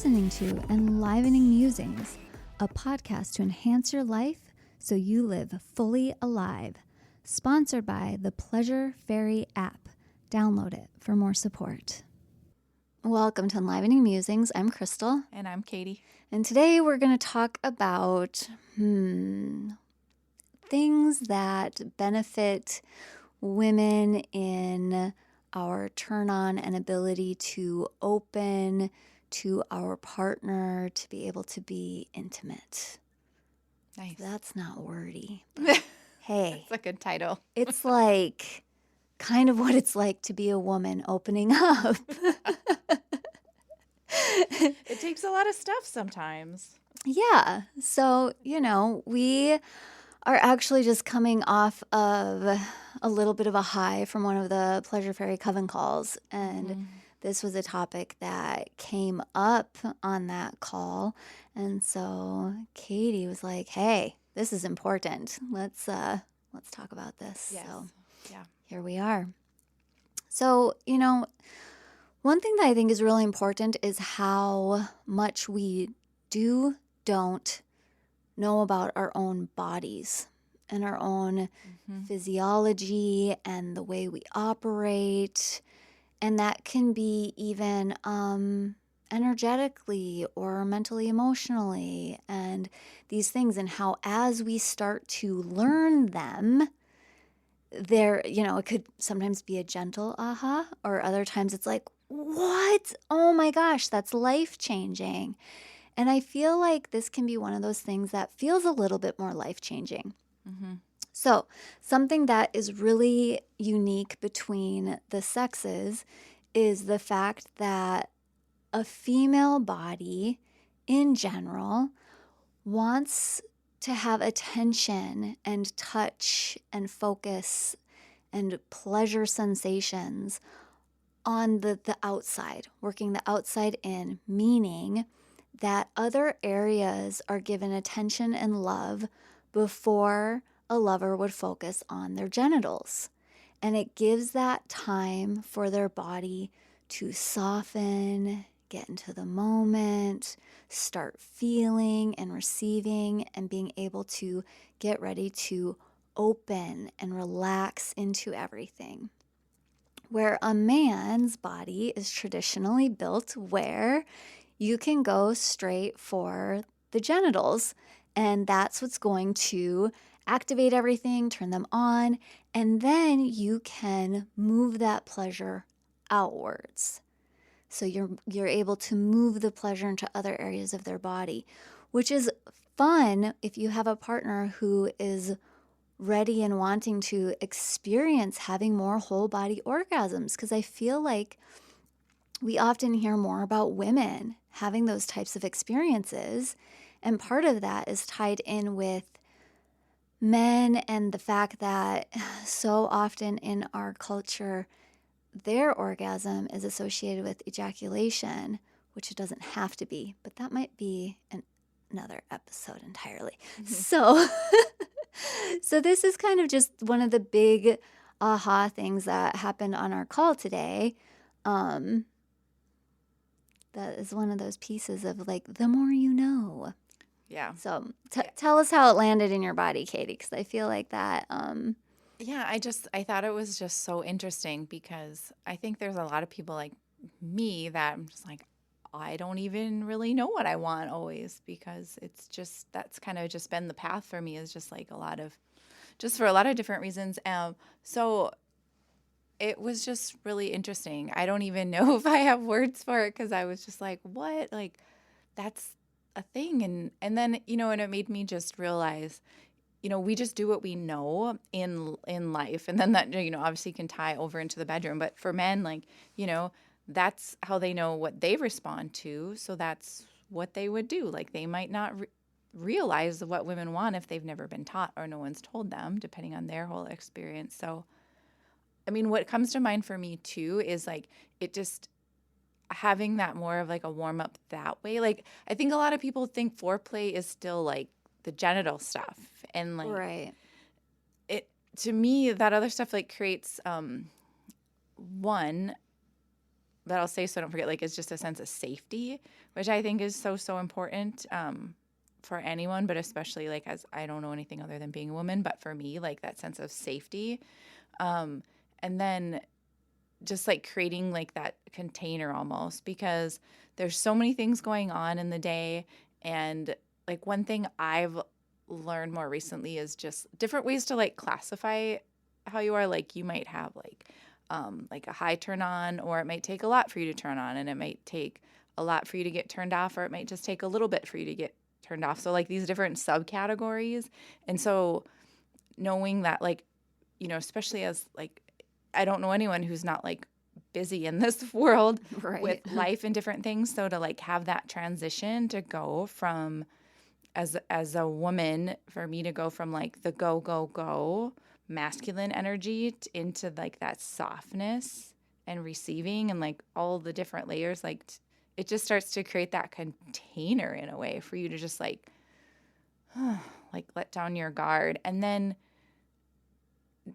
listening to Enlivening Musings, a podcast to enhance your life so you live fully alive. Sponsored by the Pleasure Fairy app. Download it for more support. Welcome to Enlivening Musings. I'm Crystal. And I'm Katie. And today we're going to talk about things that benefit women in our turn on and ability to open to our partner, to be able to be intimate. Nice. That's not wordy. But hey. It's a good title. It's like kind of what it's like to be a woman opening up. It takes a lot of stuff sometimes. Yeah. So, we are actually just coming off of a little bit of a high from one of the Pleasure Fairy Coven calls. And this was a topic that came up on that call. And so Katie was like, hey, this is important. Let's talk about this. Yes. So yeah. Here we are. So, one thing that I think is really important is how much we don't know about our own bodies and our own physiology and the way we operate. And that can be even energetically or mentally, emotionally, and these things, and how as we start to learn them, it could sometimes be a gentle aha, or other times it's like, what? Oh my gosh, that's life-changing. And I feel like this can be one of those things that feels a little bit more life-changing. Mm-hmm. So something that is really unique between the sexes is the fact that a female body in general wants to have attention and touch and focus and pleasure sensations on the outside, working the outside in, meaning that other areas are given attention and love before a lover would focus on their genitals. And it gives that time for their body to soften, get into the moment, start feeling and receiving, and being able to get ready to open and relax into everything. Where a man's body is traditionally built where you can go straight for the genitals, and that's what's going to activate everything, turn them on, and then you can move that pleasure outwards. So you're able to move the pleasure into other areas of their body, which is fun if you have a partner who is ready and wanting to experience having more whole body orgasms, because I feel like we often hear more about women having those types of experiences, and part of that is tied in with men and the fact that so often in our culture, their orgasm is associated with ejaculation, which it doesn't have to be, but that might be another episode entirely. So this is kind of just one of the big aha things that happened on our call today. That is one of those pieces of like, the more you know. Yeah. So tell us how it landed in your body, Katie, because I feel like that. Yeah, I thought it was just so interesting, because I think there's a lot of people like me that I'm just like, I don't even really know what I want always, because it's just, that's kind of just been the path for me, is just like for a lot of different reasons. So it was just really interesting. I don't even know if I have words for it, because I was just like, what? Like, that's a thing. And then, and it made me just realize, we just do what we know in life. And then that, obviously can tie over into the bedroom. But for men, like, that's how they know what they respond to. So that's what they would do. Like, they might not realize what women want if they've never been taught or no one's told them, depending on their whole experience. So, I mean, what comes to mind for me too is like, it just having that more of like a warm up that way. Like, I think a lot of people think foreplay is still like the genital stuff, and like, Right. It, to me, that other stuff like creates one, I'll say so I don't forget, like, it's just a sense of safety, which I think is so, so important for anyone, but especially like as I don't know anything other than being a woman, but for me, like that sense of safety. Um, and then just like creating like that container almost because there's so many things going on in the day. And like one thing I've learned more recently is just different ways to like classify how you are. Like you might have like a high turn on, or it might take a lot for you to turn on, and it might take a lot for you to get turned off, or it might just take a little bit for you to get turned off. So like these different subcategories. And so knowing that like, especially as like I don't know anyone who's not like busy in this world with Right. life and different things. So to like have that transition to go from as a woman, for me to go from like the go masculine energy into like that softness and receiving and like all the different layers, like it just starts to create that container in a way for you to just like like let down your guard and then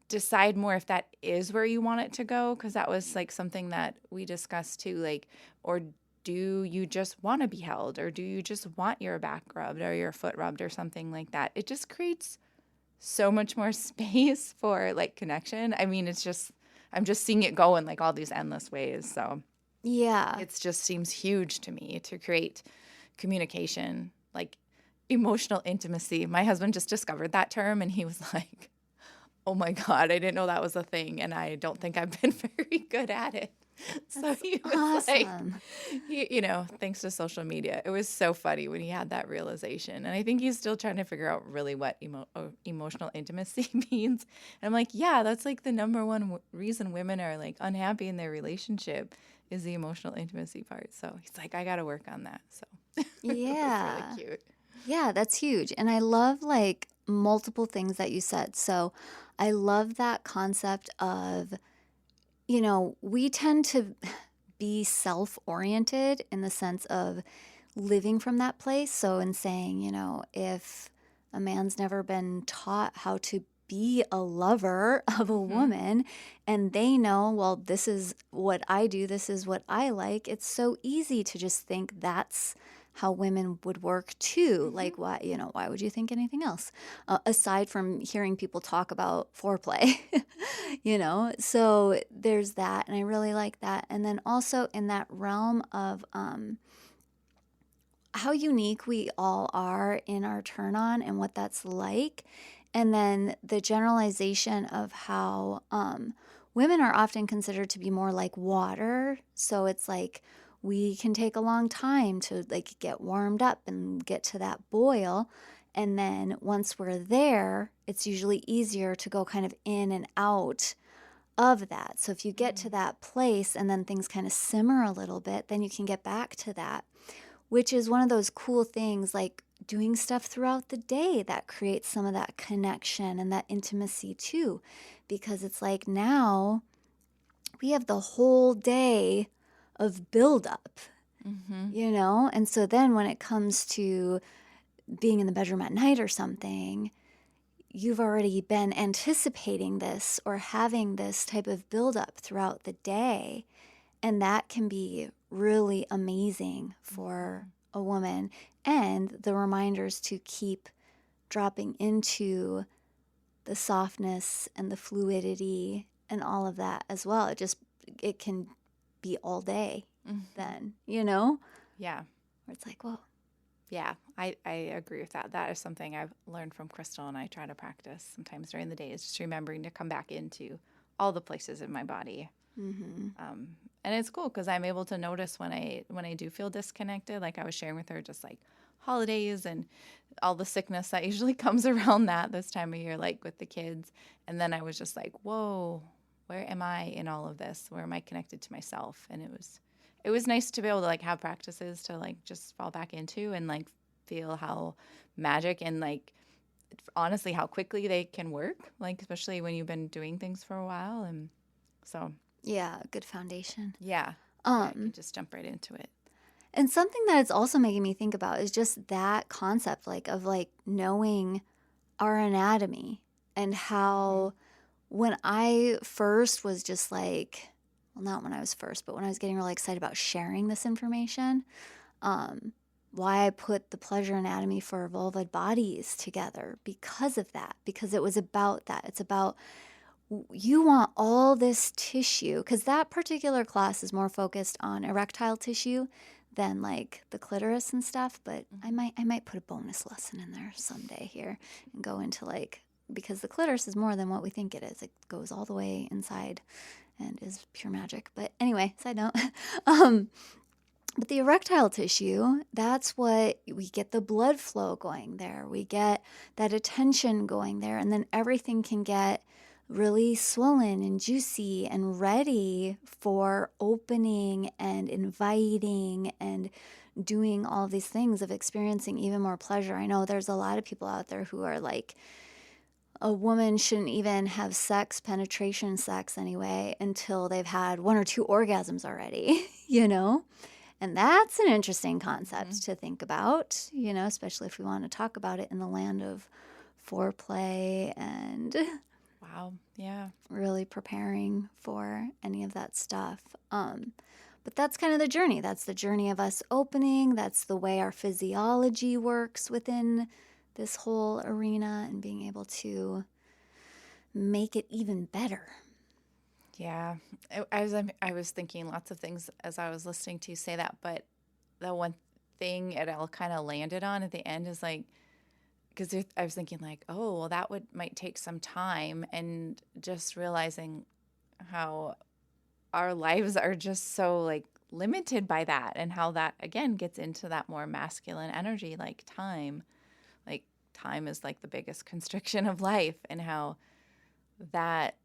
decide more if that is where you want it to go, because that was like something that we discussed too, like, or do you just want to be held, or do you just want your back rubbed or your foot rubbed or something like that. It just creates so much more space for like connection. I mean, it's just I'm just seeing it go in like all these endless ways. So Yeah. it just seems huge to me to create communication, like emotional intimacy. My husband just discovered that term and he was like, oh my God, I didn't know that was a thing. And I don't think I've been very good at it. So That's he was like, awesome. thanks to social media, it was so funny when he had that realization. And I think he's still trying to figure out really what emotional intimacy means. And I'm like, yeah, that's like the number one reason women are like unhappy in their relationship is the emotional intimacy part. So he's like, I got to work on that. So it was really Yeah. cute. Yeah, that's huge. And I love like multiple things that you said. So I love that concept of, we tend to be self oriented in the sense of living from that place. So, in saying, if a man's never been taught how to be a lover of a Hmm. woman and they know, well, this is what I do, this is what I like, it's so easy to just think that's how women would work too. Hmm. Like, why would you think anything else? Aside from hearing people talk about foreplay, So there's that. And I really like that. And then also in that realm of, how unique we all are in our turn on and what that's like. And then the generalization of how women are often considered to be more like water. So it's like we can take a long time to like get warmed up and get to that boil. And then once we're there, it's usually easier to go kind of in and out of that. So if you get to that place and then things kind of simmer a little bit, then you can get back to that, which is one of those cool things, like doing stuff throughout the day that creates some of that connection and that intimacy too. Because it's like now we have the whole day of buildup, Hmm. And so then when it comes to being in the bedroom at night or something, you've already been anticipating this or having this type of buildup throughout the day. And that can be really amazing for a woman. And the reminders to keep dropping into the softness and the fluidity and all of that as well. It can be all day Hmm. then, Yeah. where it's like, whoa. Yeah, I agree with that. That is something I've learned from Crystal and I try to practice sometimes during the day is just remembering to come back into all the places in my body. Mm-hmm. And it's cool because I'm able to notice when I do feel disconnected, like I was sharing with her, just like holidays and all the sickness that usually comes around that this time of year, like with the kids. And then I was just like, whoa, where am I in all of this? Where am I connected to myself? And it was nice to be able to like have practices to like just fall back into and like feel how magic and like honestly how quickly they can work, like especially when you've been doing things for a while. And so Yeah, good foundation. yeah, yeah, I Um, can just jump right into it. and something that it's also making me think about is just that concept, like of like knowing our anatomy and Hmm. how when I first was just like, well, not when I was first, but when I was getting really excited about sharing this information, um, why I put the pleasure anatomy for vulva bodies together because of that, because it was about that. It's about you want all this tissue, because that particular class is more focused on erectile tissue than like the clitoris and stuff. But I might put a bonus lesson in there someday here and go into like, because the clitoris is more than what we think it is. It goes all the way inside and is pure magic. But anyway, side note. um, but the erectile tissue, that's what we get the blood flow going there. We get that attention going there. And then everything can get really swollen and juicy and ready for opening and inviting and doing all these things of experiencing even more pleasure. I know there's a lot of people out there who are like, a woman shouldn't even have penetration sex anyway, until they've had 1 or 2 orgasms already, you know? And that's an interesting concept to think about, especially if we want to talk about it in the land of foreplay and Wow. Yeah. really preparing for any of that stuff. But that's kind of the journey. That's the journey of us opening. That's the way our physiology works within this whole arena and being able to make it even better. Yeah. I was thinking lots of things as I was listening to you say that, but the one thing it all kind of landed on at the end is like, because I was thinking like, oh, well, that might take some time, and just realizing how our lives are just so like limited by that, and how that again gets into that more masculine energy, like time. Like time is like the biggest constriction of life, and how that,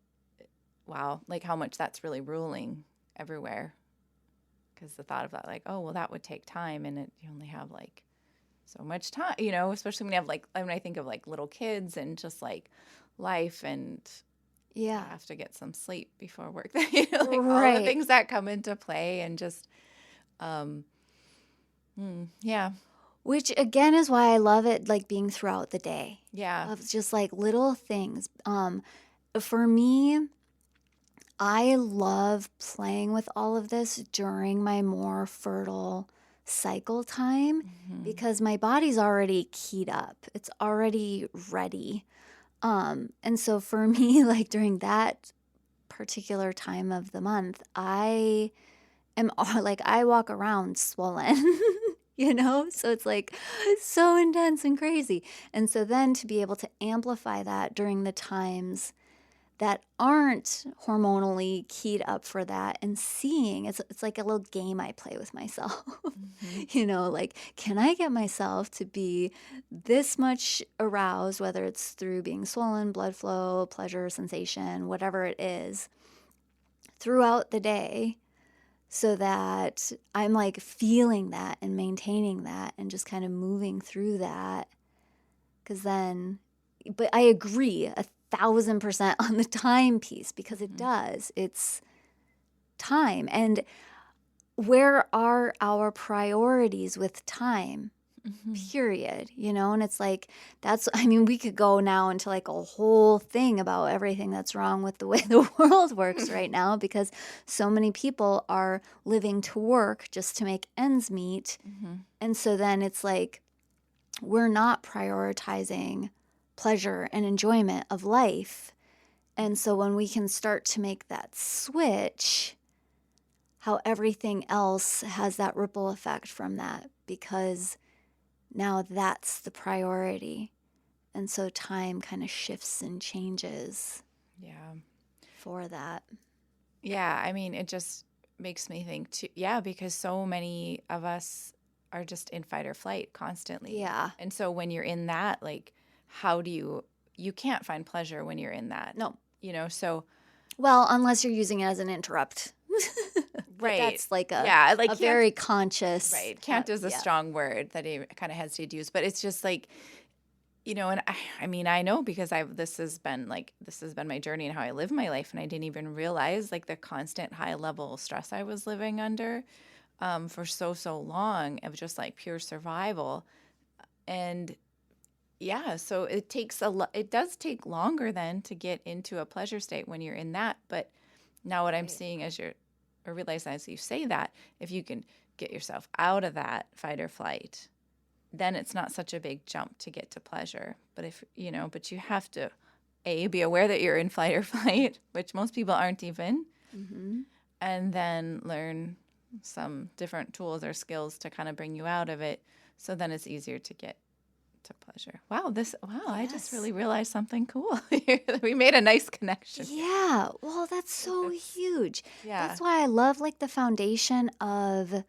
wow, like how much that's really ruling everywhere. Because the thought of that, like, oh, well, that would take time, and you only have like so much time, especially when you have like, when I think of like little kids and just like life, and Yeah. I have to get some sleep before work, like all the Right. things that come into play, and just, yeah. Which again is why I love it, like being throughout the day. Yeah. Of just like little things. For me, I love playing with all of this during my more fertile cycle time because my body's already keyed up. It's already ready. And so for me, like during that particular time of the month, I am like, I walk around swollen. So it's like so intense and crazy. And so then to be able to amplify that during the times that aren't hormonally keyed up for that, and seeing it's like a little game I play with myself. Like, can I get myself to be this much aroused, whether it's through being swollen, blood flow, pleasure, sensation, whatever it is, throughout the day, so that I'm like feeling that and maintaining that and just kind of moving through that. Because then, but I agree 1,000% on the time piece, because it does. It's time. And where are our priorities with time? Period. And it's like, we could go now into like a whole thing about everything that's wrong with the way the world works right now, because so many people are living to work just to make ends meet. And so then it's like, we're not prioritizing pleasure and enjoyment of life. And so when we can start to make that switch, how everything else has that ripple effect from that, because now that's the priority. And so time kind of shifts and changes. Yeah. For that. Yeah. I mean, it just makes me think too. Yeah. Because so many of us are just in fight or flight constantly. Yeah. And so when you're in that, like, how do you can't find pleasure when you're in that. No. So. Well, unless you're using it as an interrupt. Right. That's like a very conscious. Right. Can't is a strong word that he kind of hesitate to use, but it's just like, and I mean, I know because this has been my journey and how I live my life. And I didn't even realize like the constant high level stress I was living under for so long of just like pure survival. And yeah, so it does take longer then to get into a pleasure state when you're in that. But now what I'm seeing as you're or realize as you say that, if you can get yourself out of that fight or flight, then it's not such a big jump to get to pleasure. But but you have to be aware that you're in flight or flight, which most people aren't even, Mm-hmm. and then learn some different tools or skills to kind of bring you out of it. So then it's easier to get to pleasure. Wow, I just Yes. really realized something cool here. We made a nice connection. Yeah. Well, that's so That's, huge. yeah. That's why I love like the foundation of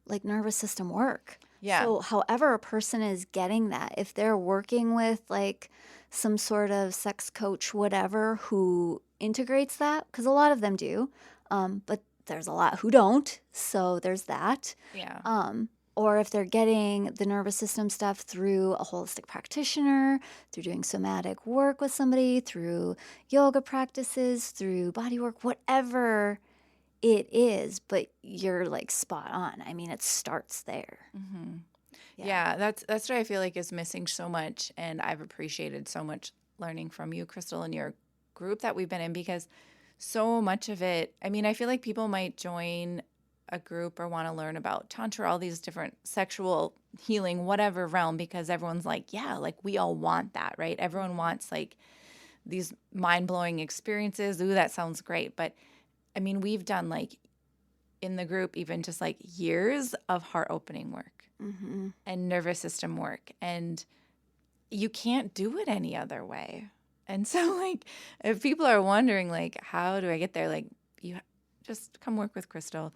like nervous system work. Yeah. So, however a person is getting that, if they're working with like some sort of sex coach, whatever, who integrates that, because a lot of them do, but there's a lot who don't. So, there's that. Yeah. Um, or if they're getting the nervous system stuff through a holistic practitioner, through doing somatic work with somebody, through yoga practices, through body work, whatever it is, but you're like spot on. I mean, it starts there. Mm-hmm. Yeah. Yeah, that's what I feel like is missing so much, and I've appreciated so much learning from you, Crystal, and your group that we've been in, because so much of it, I mean, I feel like people might join a group or want to learn about tantra, all these different sexual healing, whatever realm, because everyone's like, yeah, like we all want that, right? Everyone wants like these mind-blowing experiences. Ooh, that sounds great. But I mean, we've done like in the group even just like years of heart opening work Mm-hmm. and nervous system work, and you can't do it any other way. And so like if people are wondering like how do I get there, like you just come work with Crystal,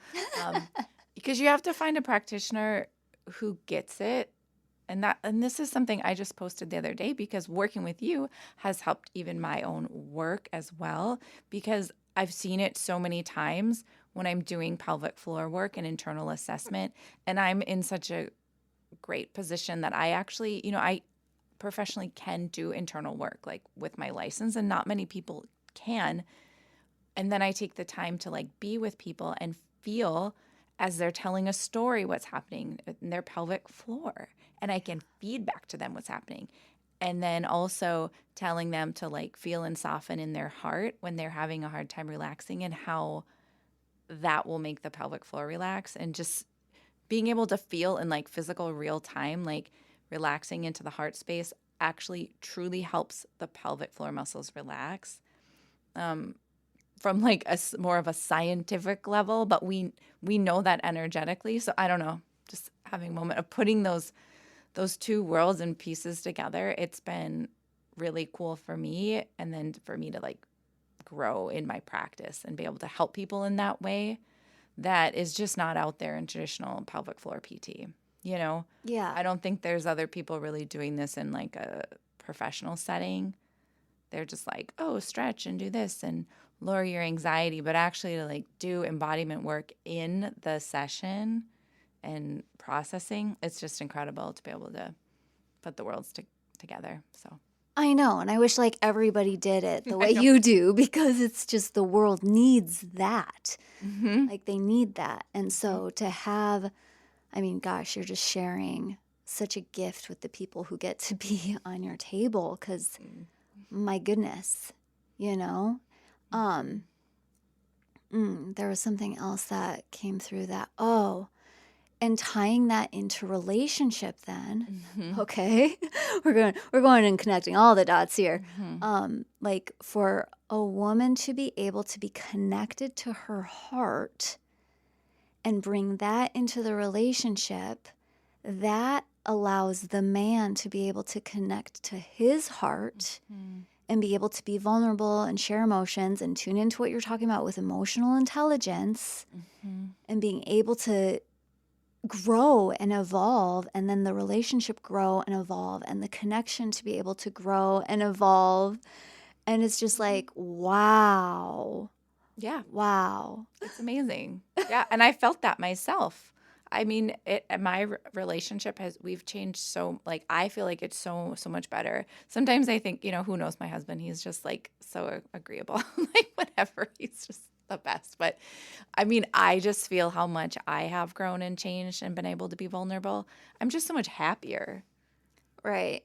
because you have to find a practitioner who gets it. And this is something I just posted the other day, because working with you has helped even my own work as well, because I've seen it so many times when I'm doing pelvic floor work and internal assessment, and I'm in such a great position that I actually, I professionally can do internal work like with my license, and not many people can. And then I take the time to like be with people and feel as they're telling a story what's happening in their pelvic floor, and I can feed back to them what's happening. And then also telling them to like feel and soften in their heart when they're having a hard time relaxing, and how that will make the pelvic floor relax. And just being able to feel in like physical real time, like relaxing into the heart space, actually truly helps the pelvic floor muscles relax. From like more of a scientific level, but we know that energetically. So I don't know, just having a moment of putting those two worlds and pieces together, it's been really cool for me, and then for me to like grow in my practice and be able to help people in that way that is just not out there in traditional pelvic floor PT. Yeah. I don't think there's other people really doing this in like a professional setting. They're just like, oh, stretch and do this and lower your anxiety. But actually to like do embodiment work in the session and processing, it's just incredible to be able to put the worlds together. So I know. And I wish like everybody did it the I way know. you do, because it's just the world needs that. Mm-hmm. Like they need that. And Mm-hmm. so to have, I mean, gosh, you're just sharing such a gift with the people who get to be on your table, because my goodness, you know? Um, there was something else that came through that. Oh, and tying that into relationship then. Mm-hmm. Okay. We're going and connecting all the dots here. Mm-hmm. Like for a woman to be able to be connected to her heart and bring that into the relationship, that allows the man to be able to connect to his heart Mm-hmm. and be able to be vulnerable and share emotions and tune into what you're talking about with emotional intelligence, Mm-hmm. and being able to grow and evolve, and then the relationship grow and evolve, and the connection to be able to grow and evolve. And it's just like, wow. Yeah. Wow. It's amazing. Yeah, and I felt that myself. I mean, my relationship we've changed so, like, I feel like it's so much better. Sometimes I think, who knows my husband? He's just like so agreeable. Like whatever, he's just the best. But I mean, I just feel how much I have grown and changed and been able to be vulnerable. I'm just so much happier. Right.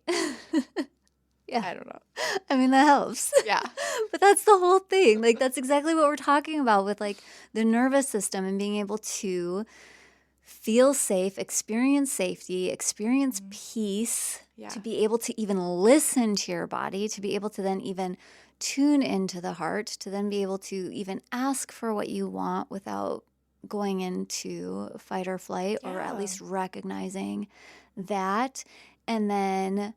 Yeah. I don't know. I mean, that helps. Yeah. But that's the whole thing. Like, that's exactly what we're talking about with like the nervous system and being able to feel safe, experience safety, experience peace, Yeah. to be able to even listen to your body, to be able to then even tune into the heart, to then be able to even ask for what you want without going into fight or flight, or at Yeah. least recognizing that, and then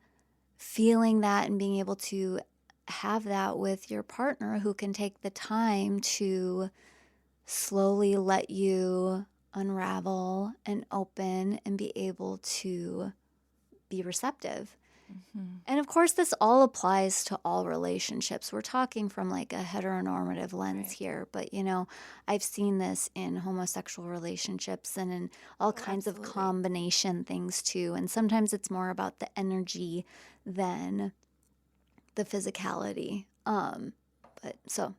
feeling that and being able to have that with your partner who can take the time to slowly let you unravel and open and be able to be receptive. And of course, this all applies to all relationships. We're talking from like a heteronormative lens Right. here, but I've seen this in homosexual relationships and in all Oh, kinds of absolutely. combination things too. And sometimes it's more about the energy than the physicality. But so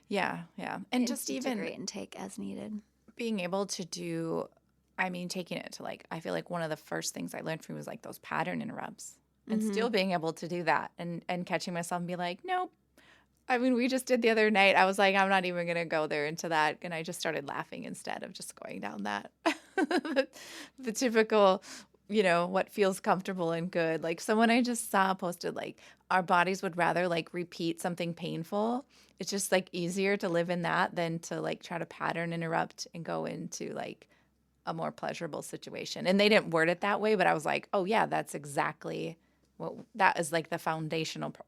Yeah. Yeah. And just even integrate and take as needed. being able to do, I mean, taking it to like, I feel like one of the first things I learned from was like those pattern interrupts and Mm-hmm. still being able to do that and catching myself and be like, nope. I mean, we just did the other night. I was like, I'm not even going to go there into that. And I just started laughing instead of just going down that, the typical, what feels comfortable and good. Like someone I just saw posted, like, our bodies would rather like repeat something painful. It's just like easier to live in that than to like try to pattern interrupt and go into like a more pleasurable situation. And they didn't word it that way, but I was like, oh, yeah, that's exactly what that is like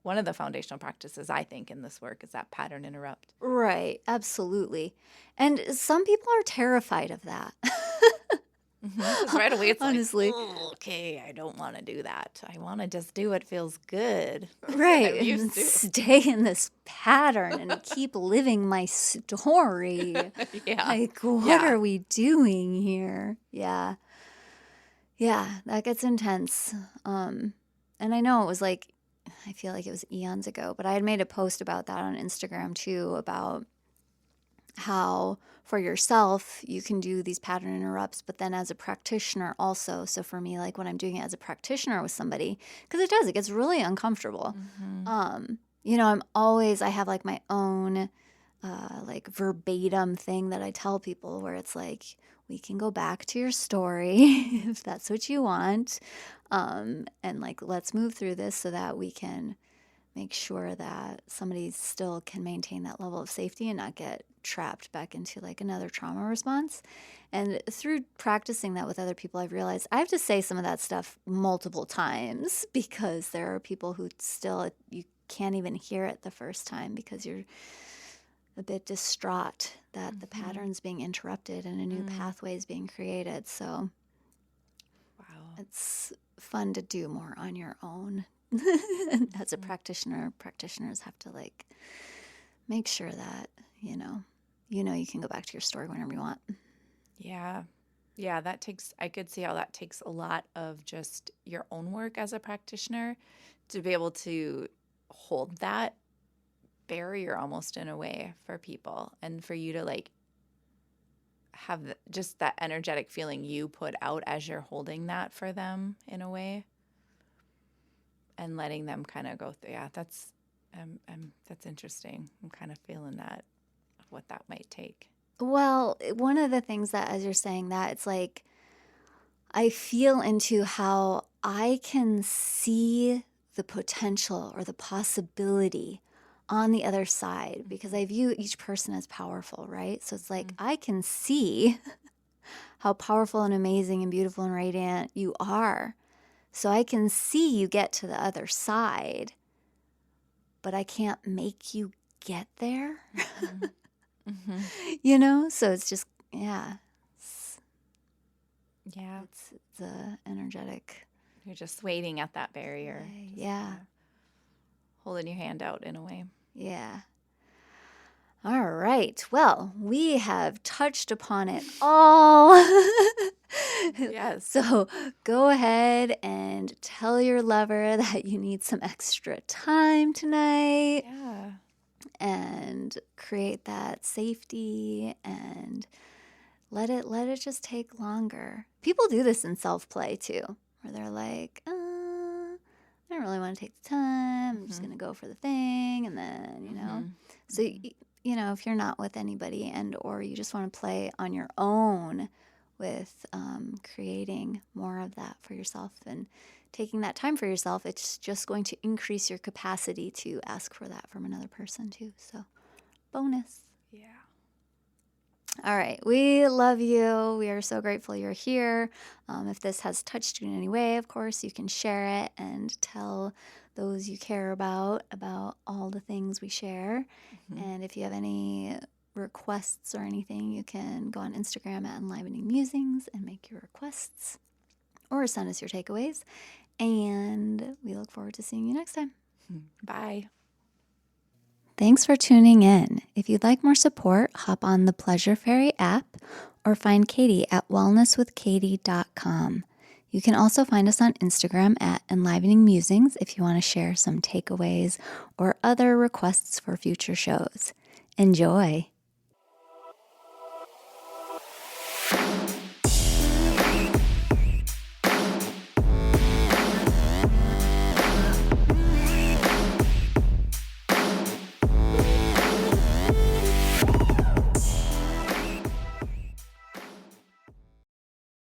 one of the foundational practices I think in this work is that pattern interrupt. Right, absolutely. And some people are terrified of that. Because right away it's like, Honestly. oh, okay, I don't want to do that. I want to just do what feels good that Right. I'm And used to. stay in this pattern and keep living my story. Yeah. Like, what Yeah. are we doing here? Yeah. Yeah, that gets intense. And I know it was like, I feel like it was eons ago, but I had made a post about that on Instagram too, about how for yourself you can do these pattern interrupts, but then as a practitioner also. So for me, like when I'm doing it as a practitioner with somebody, because it gets really uncomfortable. Mm-hmm. I have like my own like verbatim thing that I tell people where it's like, we can go back to your story if that's what you want. And like, let's move through this so that we can make sure that somebody still can maintain that level of safety and not get trapped back into like another trauma response. And through practicing that with other people, I've realized I have to say some of that stuff multiple times because there are people who still, you can't even hear it the first time because you're a bit distraught that the Mm-hmm. pattern's being interrupted and a new pathway is being created. So Wow. it's fun to do more on your own. As a practitioner, practitioners have to like make sure that, you can go back to your story whenever you want. Yeah. Yeah, I could see how that takes a lot of just your own work as a practitioner to be able to hold that barrier almost in a way for people and for you to like have just that energetic feeling you put out as you're holding that for them in a way and letting them kind of go through. Yeah, that's interesting. I'm kind of feeling that, what that might take. Well, one of the things that, as you're saying that, it's like I feel into how I can see the potential or the possibility on the other side because I view each person as powerful, right? So it's like I can see how powerful and amazing and beautiful and radiant you are. So I can see you get to the other side, but I can't make you get there. Mm-hmm. Mm-hmm. So it's just, yeah, it's, Yeah, it's a energetic you're just waiting at that barrier, way. just Yeah, kinda holding your hand out in a way. yeah. All right. Well, we have touched upon it all. Yes. So go ahead and tell your lover that you need some extra time tonight Yeah. and create that safety and let it just take longer. People do this in self-play too, where they're like, I don't really want to take the time. I'm just Mhm. going to go for the thing. And then, Mhm. so, Mhm. if you're not with anybody and or you just want to play on your own with creating more of that for yourself and taking that time for yourself, it's just going to increase your capacity to ask for that from another person too. So, bonus. Yeah. All right. We love you. We are so grateful you're here. If this has touched you in any way, of course, you can share it and tell those you care about all the things we share. Mhm. And if you have any requests or anything, you can go on Instagram at Enlivening Musings and make your requests or send us your takeaways. And we look forward to seeing you next time. Bye. Thanks for tuning in. If you'd like more support, hop on the Pleasure Fairy app or find Katie at wellnesswithkatie.com. You can also find us on Instagram at Enlivening Musings if you want to share some takeaways or other requests for future shows. Enjoy!